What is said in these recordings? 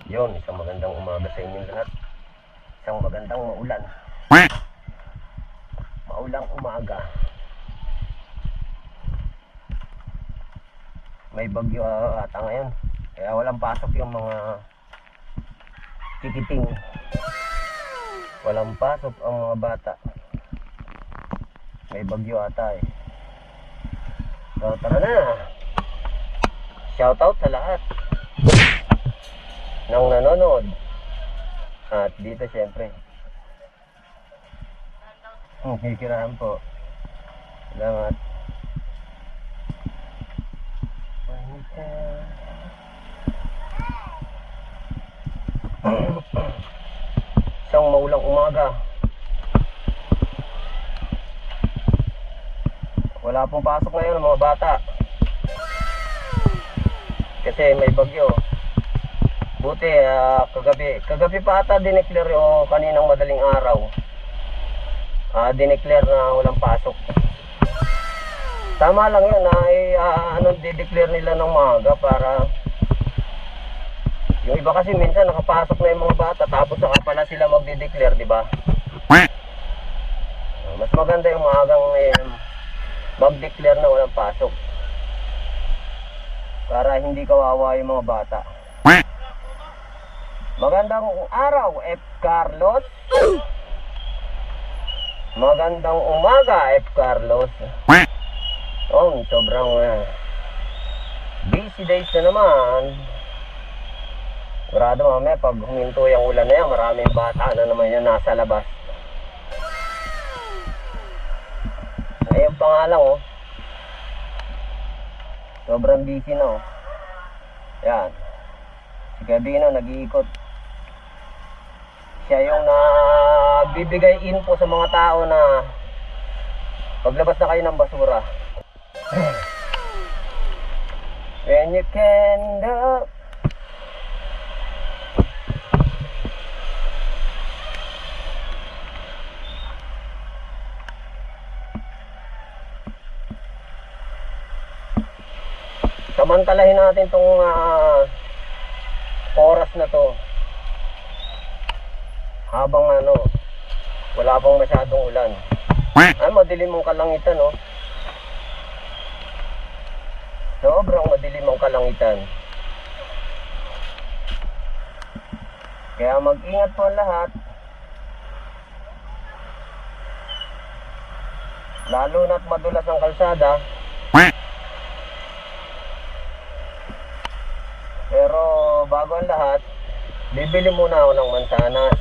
Yun, isang magandang umaga sa inyong lahat. Isang magandang maulang umaga. May bagyo ata ngayon, kaya walang pasok yung mga kikiting. Walang pasok ang mga bata. May bagyo ata eh. So tara na. Shoutout sa lahat ng nanonood. At dito syempre, kikirahan po. Salamat. Isang maulang umaga. Wala pong pasok ngayon mga bata kasi may bagyo. Buti kagabi pa ata dineclare o kaninang madaling araw. Dineclare na walang pasok. Tama lang yun dideclare nila ng maaga para yung iba kasi minsan nakapasok na yung mga bata tapos saka pala sila magdideclare, di ba? Mas maganda yung maagang mag-declare na walang pasok para hindi kawawa yung mga bata. Magandang araw, F. Carlos. Magandang umaga, F. Carlos. Sobrang busy days na naman. Grado mamaya pag huminto yung ulan na yan, maraming bata na naman yan nasa labas. Ayun pa nga lang sobrang busy na Yan. Si Gabino nag-iikot. Siya yung nagbibigay info sa mga tao na paglabas na kayo ng basura. When you can do. Samantalahin natin tong oras na to habang wala pang masyadong ulan. Madilim ang kalangitan sobrang madilim ang kalangitan. Kaya mag-ingat po lahat, lalo na't madulas ang kalsada. Pero bago ang lahat, bibili muna ako ng mansanas.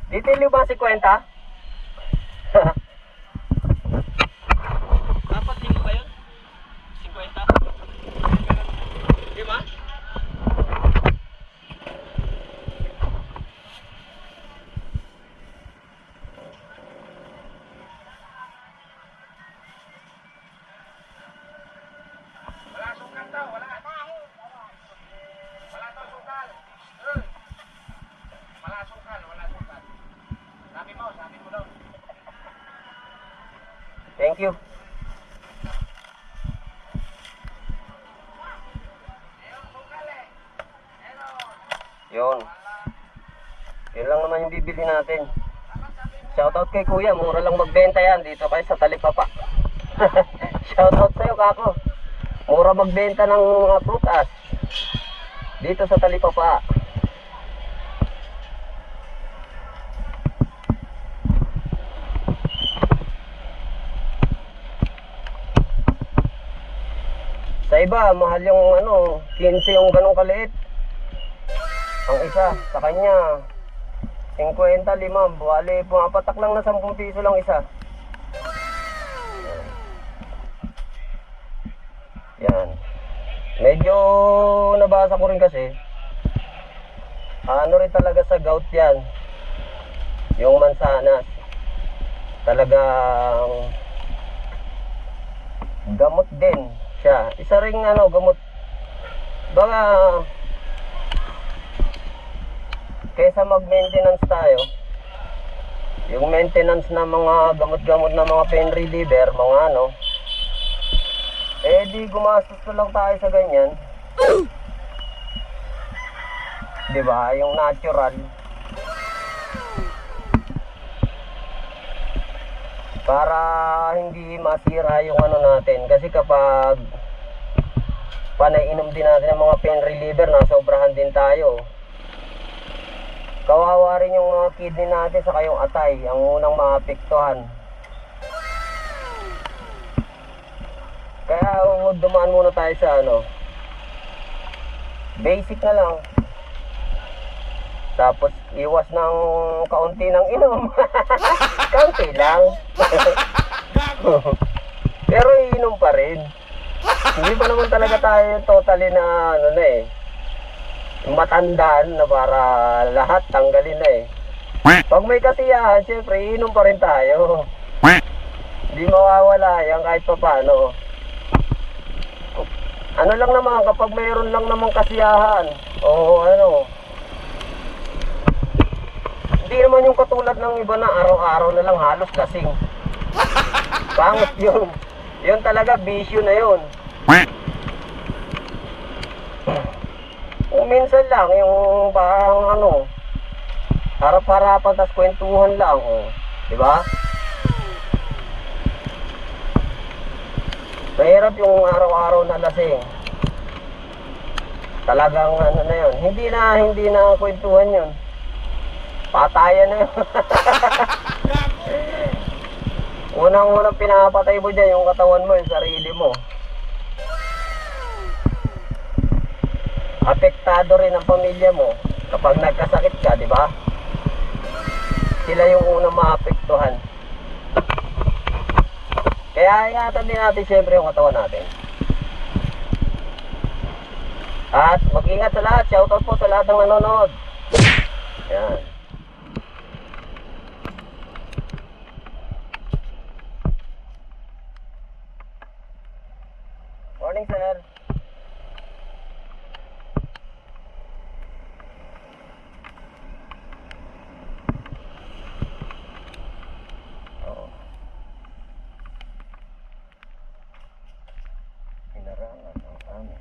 Dito ba si kwenta? Dapat linggo ba yun? 50? Di ba? Wala sukal daw, wala daw sukal. Wala sukal. Sabi mo daw. Thank you. Yun lang naman yung bibili natin. Shoutout kay kuya, mura lang magbenta yan dito kayo sa Talipapa. Shoutout sa'yo kako, mura magbenta ng mga prutas dito sa Talipapa. Sa iba, mahal yung 15 yung ganong kaliit. Ang isa, sa kanya 55, bali pumapatak lang na 10 piso lang isa. Yan. Medyo nabasa ko rin kasi rin talaga sa gout yan, yung mansanas. Talagang gamot din siya. Isa ring gamot. Baka kaysa mag-maintenance tayo, yung maintenance na mga gamot-gamot na mga pain reliever, mga di gumastos na lang tayo sa ganyan. Diba? Yung natural. Para hindi masira yung natin. Kasi kapag panainom din natin ng mga pain reliever, nasobrahan din tayo. Kawawa rin yung mga kidney natin saka yung atay, ang unang maapektuhan. Kaya dumaan muna tayo sa basic na lang. Tapos iwas ng kaunti ng inom. Kaunti lang. Pero iinom pa rin. Hindi pa naman talaga tayo totally na matandaan na para lahat tanggalin na Pag may kasiyahan, syempre iinom pa rin tayo. Hindi mawawala yan kahit pa paano. Ano lang naman, kapag mayroon lang namang kasiyahan, hindi naman yung katulad ng iba na araw-araw na lang halos lasing. Pangit yun. Yun talaga, bisyo na yun. Kung minsan lang, yung parang harap-harapan, tas kwentuhan lang, diba? Mahirap yung araw-araw na lasing. Talagang na yun. Hindi na kwentuhan yun. Patayan na yun. Unang-unang pinapatay mo dyan yung katawan mo, yung sarili mo. Apektado rin ang pamilya mo kapag nagkasakit ka, di ba? Sila yung unang maapektuhan. Kaya ingatan din natin siyempre yung katawan natin. At mag-ingat sa lahat. Shoutout po sa lahat ng nanonood. Yan. Morning, sir. Inarangan ang amin.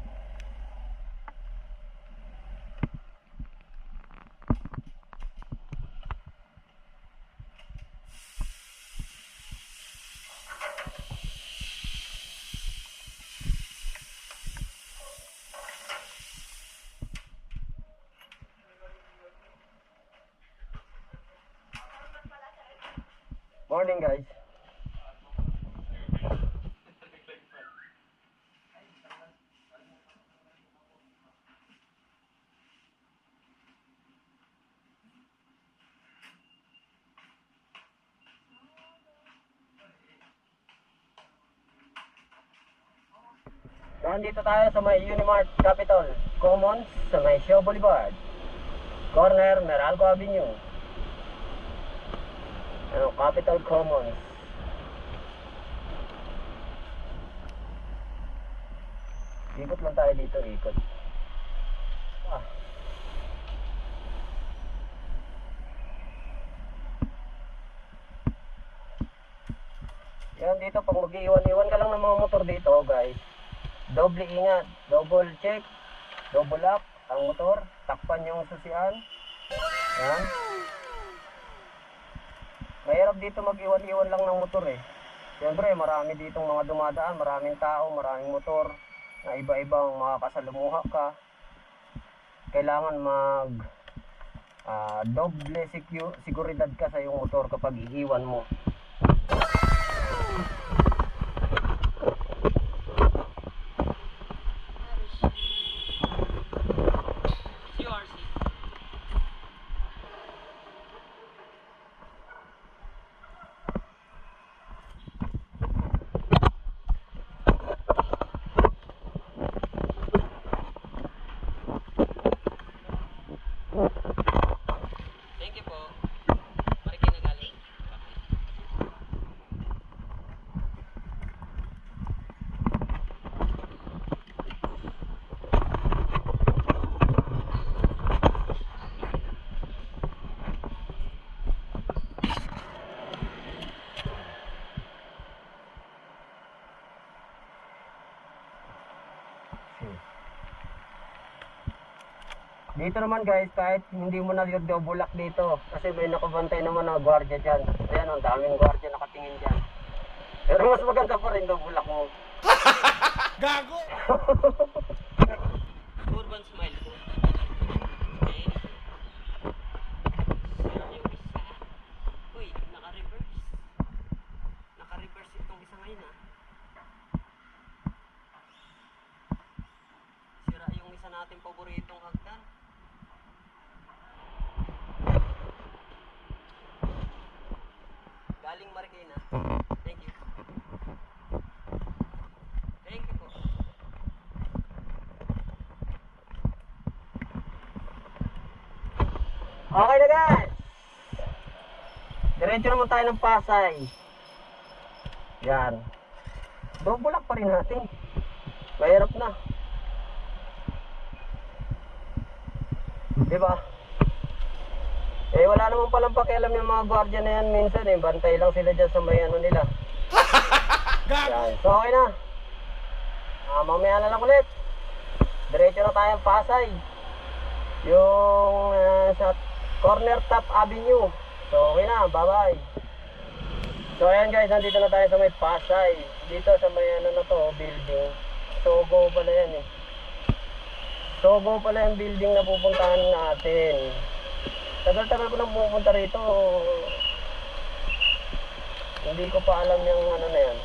Morning, guys. Nandito tayo sa may Unimart Capitol Commons sa may Shaw Boulevard, corner Meralco Avenue. Capitol Commons. Ikot lang tayo dito, ikot. Yan dito, pag mag-iwan-iwan ka lang ng mga motor dito, guys, doble ingat, double check, double lock ang motor, takpan yung susian. Yan. Mahirap dito mag-iwan-iwan lang ng motor Siyempre, marami ditong mga dumadaan, maraming tao, maraming motor na iba-ibang makakasalumuha ka. Kailangan doble seguridad ka sa iyong motor kapag iiwan mo. Dito naman guys, kahit hindi mo na yung bulak dito, kasi may nakabantay naman na gwardiya dyan. Ayan, ang daming gwardiya nakatingin dyan. Pero mas maganda pa rin bulak mo. Gago! Urban smile po. Okay. Yung isa. Uy, naka-reverse. Naka-reverse itong isa ngayon ah. Sira yung isa nating paboritong hagdan. Galing Marikina. Thank you. Thank you po. Okay na guys. Diretso naman tayo ng Pasay. Yan. Bulak pa rin natin. Mahirap na. Diba? Eh wala naman palang pakialam yung mga gwardiya na yan minsan eh. Bantay lang sila dyan sa may ano nila. Yan. So okay na. Mamaya na lang ulit. Diretso na tayong Pasay. Yung sa Corner Top Avenue. So okay na, bye bye. So ayan guys, nandito na tayo sa may Pasay. Dito sa may ano na to, building. Sogo pala yan eh. Sogo pala yung building na pupuntahan natin. Tagal-tagal ko nang pupunta rito. Hindi ko pa alam yung ano na yan.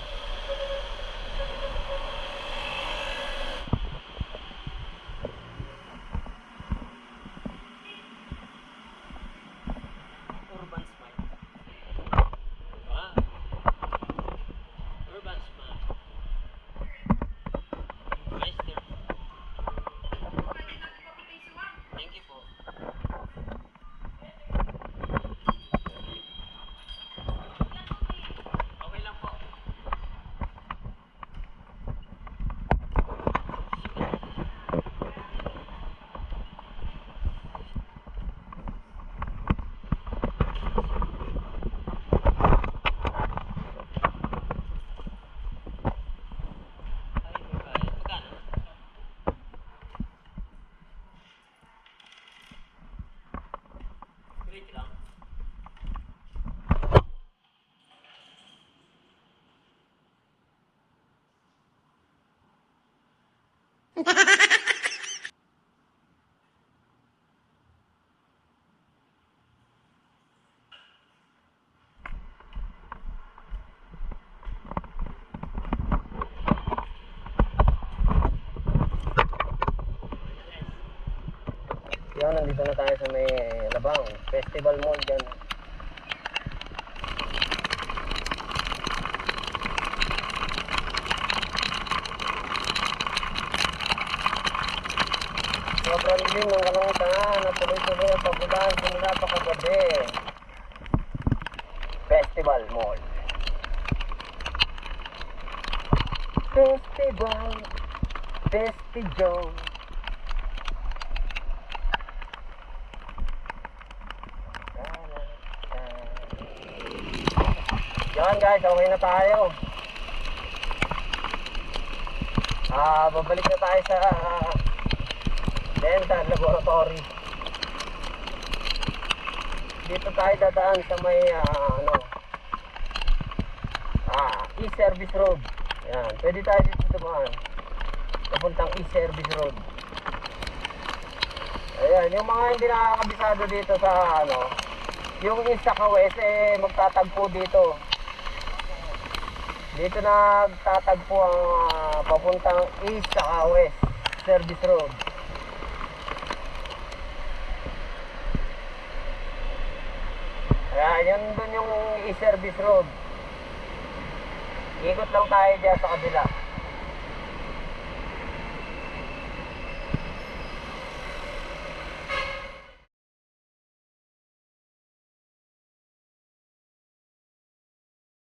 Urban smile. Ah. Urban smile. Nice there. Thank you po. Okay lang po. Ay, magkano? Great lang. Yan, nandito na tayo sa may Labang Festival Mall dyan. Sobrang dilim ng kalangitan at tuloy-tuloy ang pagulan simula pa kagabi. Festival Mall. Festival. Festival. Yan guys, okay na tayo. Babalik na tayo sa dental laboratory. Dito tayo dadaan sa may e-service road. Yan, pwede tayo dito dumaan. Papuntang e-service road. Ayan, yung mga hindi nakakabisado dito sa yung East saka West magtatagpo dito. Dito nagtatagpo ang papuntang East saka West Service Road. Ayan, yun dun yung e-service road. Ikot lang tayo dyan sa kabila.